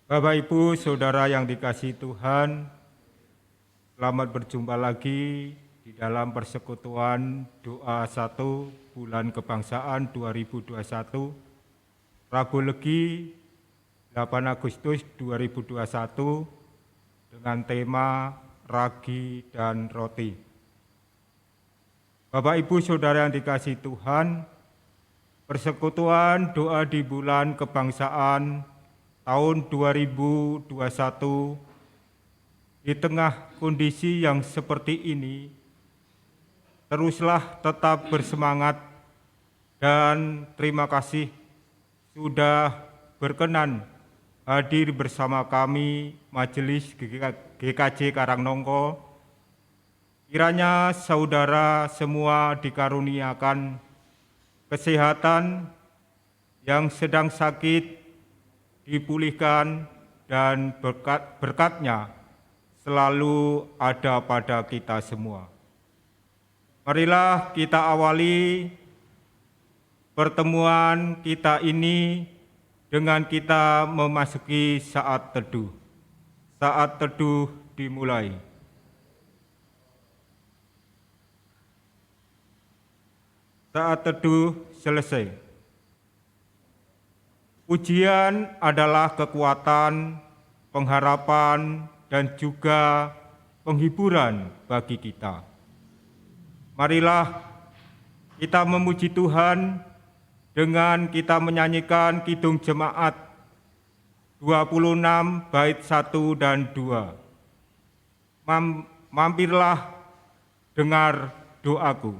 Bapak, Ibu, Saudara yang dikasihi Tuhan, selamat berjumpa lagi di dalam persekutuan doa 1 bulan kebangsaan 2021, Rabu Legi 8 Agustus 2021 dengan tema Ragi dan Roti. Bapak, Ibu, Saudara yang dikasihi Tuhan, persekutuan doa di bulan kebangsaan tahun 2021 di tengah kondisi yang seperti ini, teruslah tetap bersemangat dan terima kasih sudah berkenan hadir bersama kami Majelis GKJ Karangnongko. Kiranya saudara semua dikaruniakan kesehatan, yang sedang sakit dipulihkan, dan berkat-berkatnya selalu ada pada kita semua. Marilah kita awali pertemuan kita ini dengan kita memasuki saat teduh. Saat teduh dimulai. Saat teduh selesai. Pujian adalah kekuatan, pengharapan, dan juga penghiburan bagi kita. Marilah kita memuji Tuhan dengan kita menyanyikan Kidung Jemaat 26 bait 1 dan 2. Mampirlah dengar doaku.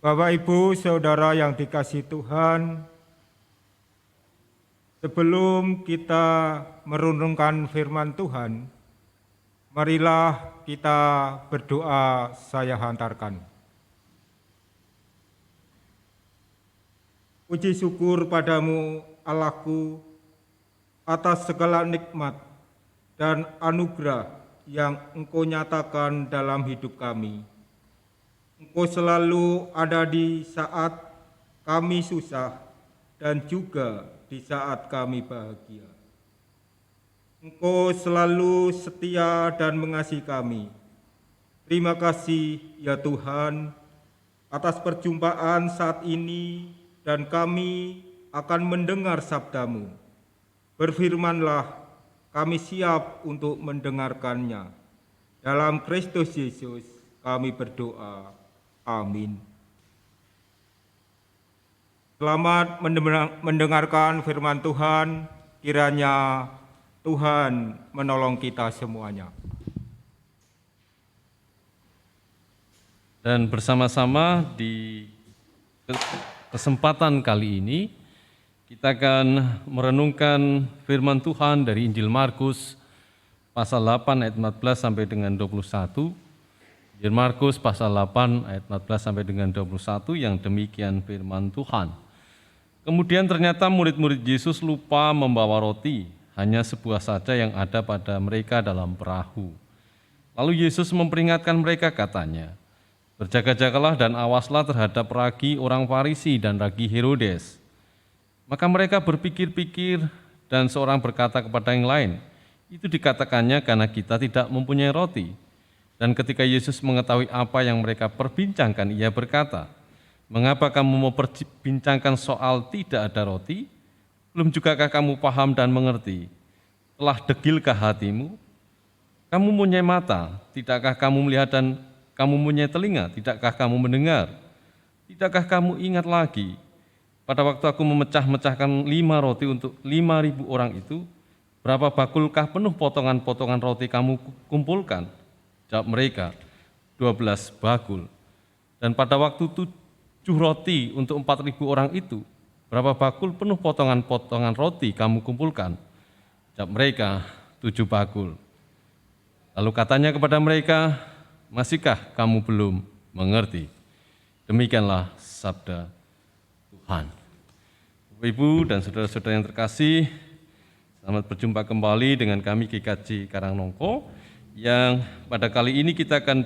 Bapak, Ibu, Saudara yang dikasihi Tuhan, sebelum kita merenungkan firman Tuhan, marilah kita berdoa saya hantarkan. Puji syukur padamu, Allahku, atas segala nikmat dan anugerah yang Engkau nyatakan dalam hidup kami. Engkau selalu ada di saat kami susah dan juga di saat kami bahagia. Engkau selalu setia dan mengasihi kami. Terima kasih ya Tuhan atas perjumpaan saat ini dan kami akan mendengar sabda-Mu. Berfirmanlah, kami siap untuk mendengarkannya. Dalam Kristus Yesus kami berdoa. Amin. Selamat mendengarkan firman Tuhan, kiranya Tuhan menolong kita semuanya. Dan bersama-sama di kesempatan kali ini, kita akan merenungkan firman Tuhan dari Injil Markus pasal 8 ayat 14 sampai dengan 21. Injil Markus pasal 8 ayat 14 sampai dengan 21 yang demikian firman Tuhan. Kemudian ternyata murid-murid Yesus lupa membawa roti, hanya sebuah saja yang ada pada mereka dalam perahu. Lalu Yesus memperingatkan mereka katanya, "Berjaga-jagalah dan awaslah terhadap ragi orang Farisi dan ragi Herodes." Maka mereka berpikir-pikir dan seorang berkata kepada yang lain, "Itu dikatakannya karena kita tidak mempunyai roti." Dan ketika Yesus mengetahui apa yang mereka perbincangkan, ia berkata, "Mengapa kamu memperbincangkan soal tidak ada roti? Belum jugakah kamu paham dan mengerti? Telah degilkah hatimu? Kamu mempunyai mata, tidakkah kamu melihat, dan kamu mempunyai telinga, tidakkah kamu mendengar? Tidakkah kamu ingat lagi, pada waktu aku memecah-mecahkan 5 roti untuk 5.000 orang itu, berapa bakulkah penuh potongan-potongan roti kamu kumpulkan?" Jawab mereka, 12 bakul. "Dan pada waktu 7 roti untuk 4.000 orang itu, berapa bakul penuh potongan-potongan roti kamu kumpulkan?" Jawab mereka, 7 bakul. Lalu katanya kepada mereka, "Masihkah kamu belum mengerti?" Demikianlah sabda Tuhan. Bapak, Ibu, dan saudara-saudara yang terkasih, selamat berjumpa kembali dengan kami GKJ Karangnongko, yang pada kali ini kita akan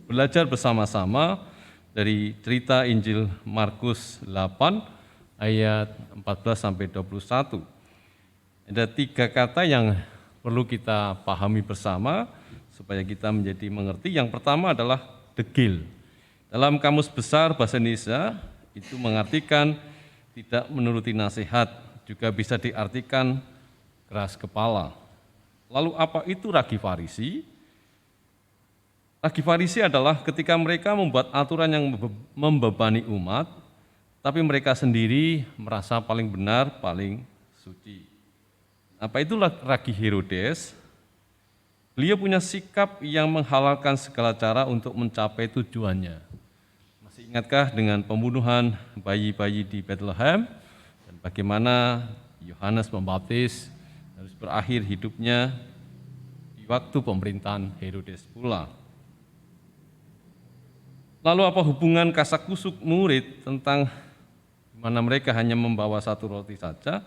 belajar bersama-sama dari cerita Injil Markus 8 ayat 14 sampai 21. Ada 3 kata yang perlu kita pahami bersama supaya kita menjadi mengerti. Yang pertama adalah degil. Dalam Kamus Besar Bahasa Indonesia itu mengartikan tidak menuruti nasihat, juga bisa diartikan keras kepala. Lalu apa itu ragi Farisi? Ragi Farisi adalah ketika mereka membuat aturan yang membebani umat, tapi mereka sendiri merasa paling benar, paling suci. Apa itulah ragi Herodes? Beliau punya sikap yang menghalalkan segala cara untuk mencapai tujuannya. Masih ingatkah dengan pembunuhan bayi-bayi di Bethlehem dan bagaimana Yohanes Pembaptis harus berakhir hidupnya di waktu pemerintahan Herodes pula. Lalu apa hubungan kasakusuk murid tentang mana mereka hanya membawa 1 roti saja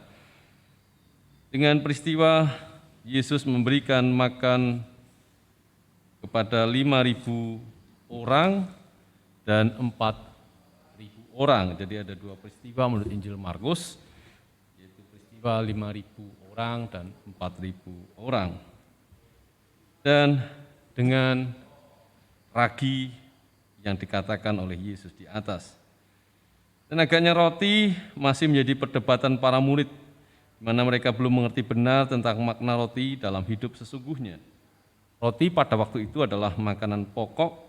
dengan peristiwa Yesus memberikan makan kepada 5.000 orang dan 4.000 orang. Jadi ada 2 peristiwa menurut Injil Markus, yaitu peristiwa 5.000 orang dan 4.000 orang. Dan dengan ragi yang dikatakan oleh Yesus di atas. Dan agaknya roti masih menjadi perdebatan para murid, di mana mereka belum mengerti benar tentang makna roti dalam hidup sesungguhnya. Roti pada waktu itu adalah makanan pokok.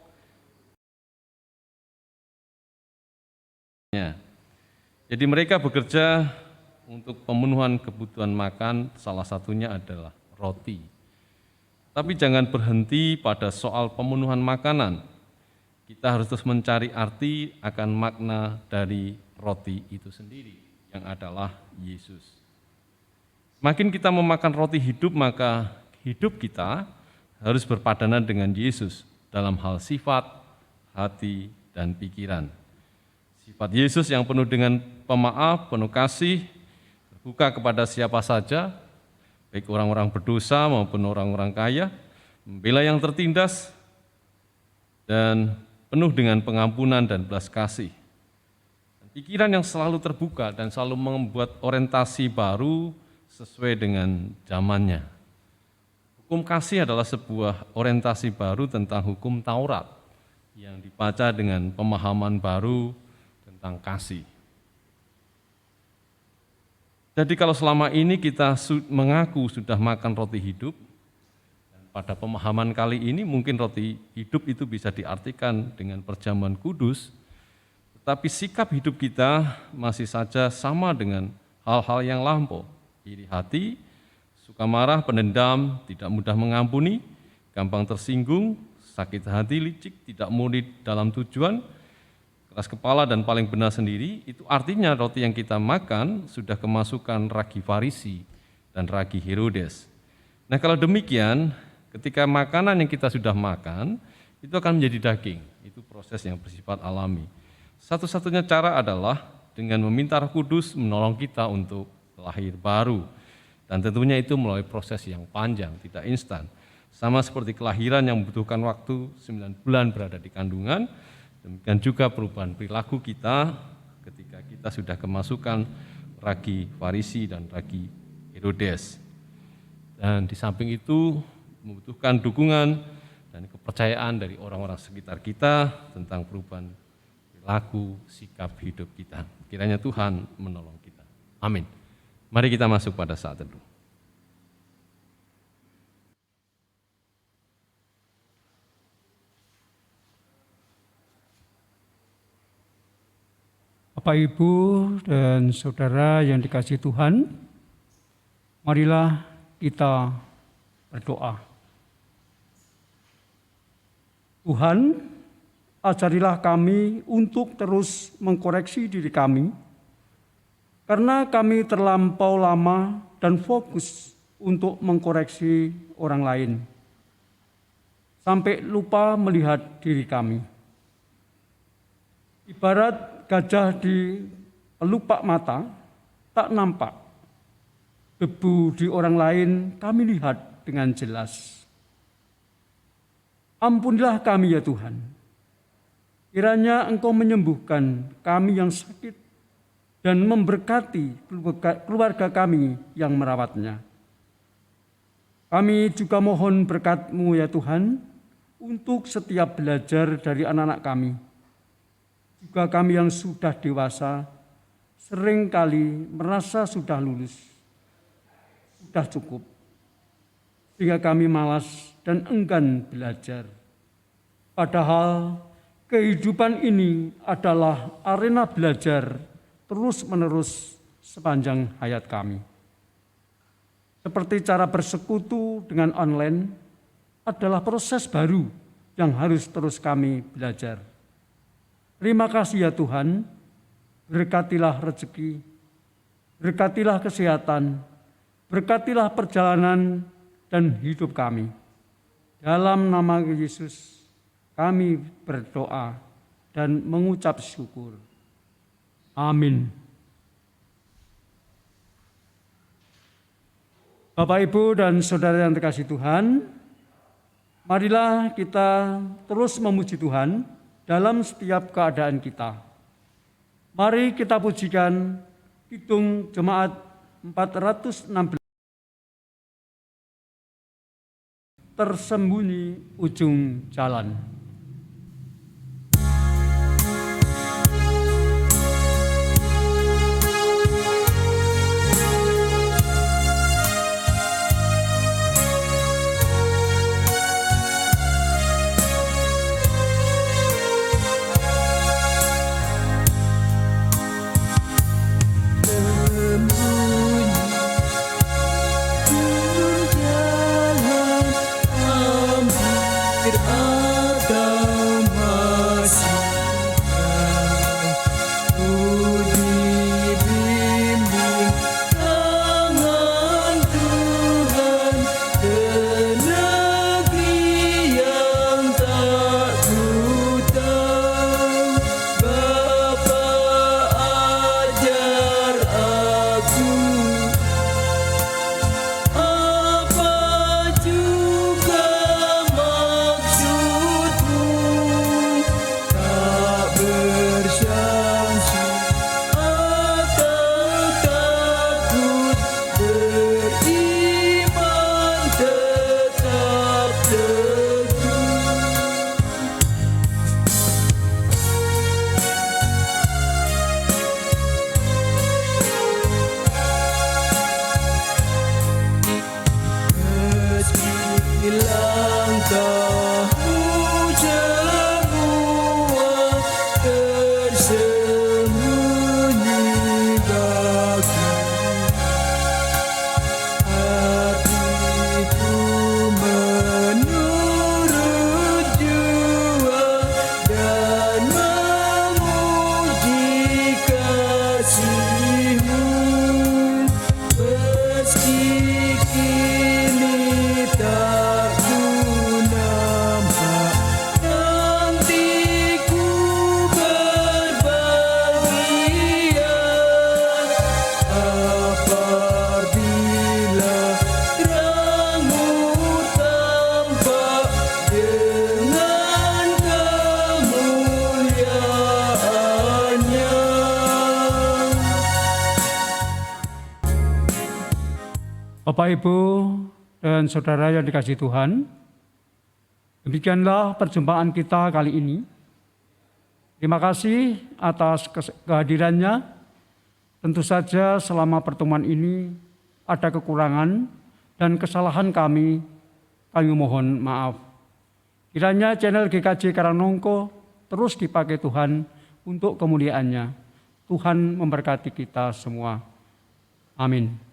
Jadi mereka bekerja untuk pemenuhan kebutuhan makan, salah satunya adalah roti. Tapi jangan berhenti pada soal pemenuhan makanan. Kita harus terus mencari arti akan makna dari roti itu sendiri, yang adalah Yesus. Semakin kita memakan roti hidup, maka hidup kita harus berpadanan dengan Yesus dalam hal sifat, hati, dan pikiran. Sifat Yesus yang penuh dengan pemaaf, penuh kasih, terbuka kepada siapa saja, baik orang-orang berdosa maupun orang-orang kaya, membela yang tertindas, dan penuh dengan pengampunan dan belas kasih. Pikiran yang selalu terbuka dan selalu membuat orientasi baru sesuai dengan zamannya. Hukum kasih adalah sebuah orientasi baru tentang hukum Taurat yang dibaca dengan pemahaman baru tentang kasih. Jadi kalau selama ini kita mengaku sudah makan roti hidup, pada pemahaman kali ini mungkin roti hidup itu bisa diartikan dengan perjamuan kudus, tetapi sikap hidup kita masih saja sama dengan hal-hal yang lampau, iri hati, suka marah, pendendam, tidak mudah mengampuni, gampang tersinggung, sakit hati, licik, tidak murni dalam tujuan, keras kepala dan paling benar sendiri. Itu artinya roti yang kita makan sudah kemasukan ragi Farisi dan ragi Herodes. Nah kalau demikian, ketika makanan yang kita sudah makan, itu akan menjadi daging. Itu proses yang bersifat alami. Satu-satunya cara adalah dengan meminta Roh Kudus menolong kita untuk lahir baru. Dan tentunya itu melalui proses yang panjang, tidak instan. Sama seperti kelahiran yang membutuhkan waktu 9 bulan berada di kandungan, demikian juga perubahan perilaku kita ketika kita sudah kemasukan ragi Farisi dan ragi Herodes. Dan di samping itu membutuhkan dukungan dan kepercayaan dari orang-orang sekitar kita tentang perubahan perilaku, sikap hidup kita. Kiranya Tuhan menolong kita. Amin. Mari kita masuk pada saat teduh. Bapak, Ibu, dan Saudara yang dikasihi Tuhan, marilah kita berdoa. Tuhan, ajarilah kami untuk terus mengkoreksi diri kami, karena kami terlampau lama dan fokus untuk mengkoreksi orang lain, sampai lupa melihat diri kami. Ibarat gajah di pelupak mata, tak nampak. Debu di orang lain kami lihat dengan jelas. Ampunilah kami ya Tuhan. Kiranya Engkau menyembuhkan kami yang sakit dan memberkati keluarga kami yang merawatnya. Kami juga mohon berkat-Mu ya Tuhan untuk setiap belajar dari anak-anak kami. Juga kami yang sudah dewasa, seringkali merasa sudah lulus, sudah cukup, sehingga kami malas dan enggan belajar. Padahal kehidupan ini adalah arena belajar terus-menerus sepanjang hayat kami. Seperti cara bersekutu dengan online adalah proses baru yang harus terus kami belajar. Terima kasih ya Tuhan, berkatilah rezeki, berkatilah kesehatan, berkatilah perjalanan dan hidup kami. Dalam nama Yesus kami berdoa dan mengucap syukur. Amin. Bapak, Ibu, dan Saudara yang dikasihi Tuhan, marilah kita terus memuji Tuhan dalam setiap keadaan kita. Mari kita pujikan Kidung Jemaat 416, Tersembunyi Ujung Jalan. Ada langkahmu semua tersembunyi bagi hatiku menurut jua dan memuji kasih-Mu meski kini tak ku nampak nanti ku berbahagia apabila terang-Mu tampak dengan kemuliaan-Nya. Bapak, Ibu, dan saudara yang dikasihi Tuhan, demikianlah perjumpaan kita kali ini. Terima kasih atas kehadirannya. Tentu saja selama pertemuan ini ada kekurangan dan kesalahan kami mohon maaf. Kiranya channel GKJ Karangnongko terus dipakai Tuhan untuk kemuliaan-Nya. Tuhan memberkati kita semua. Amin.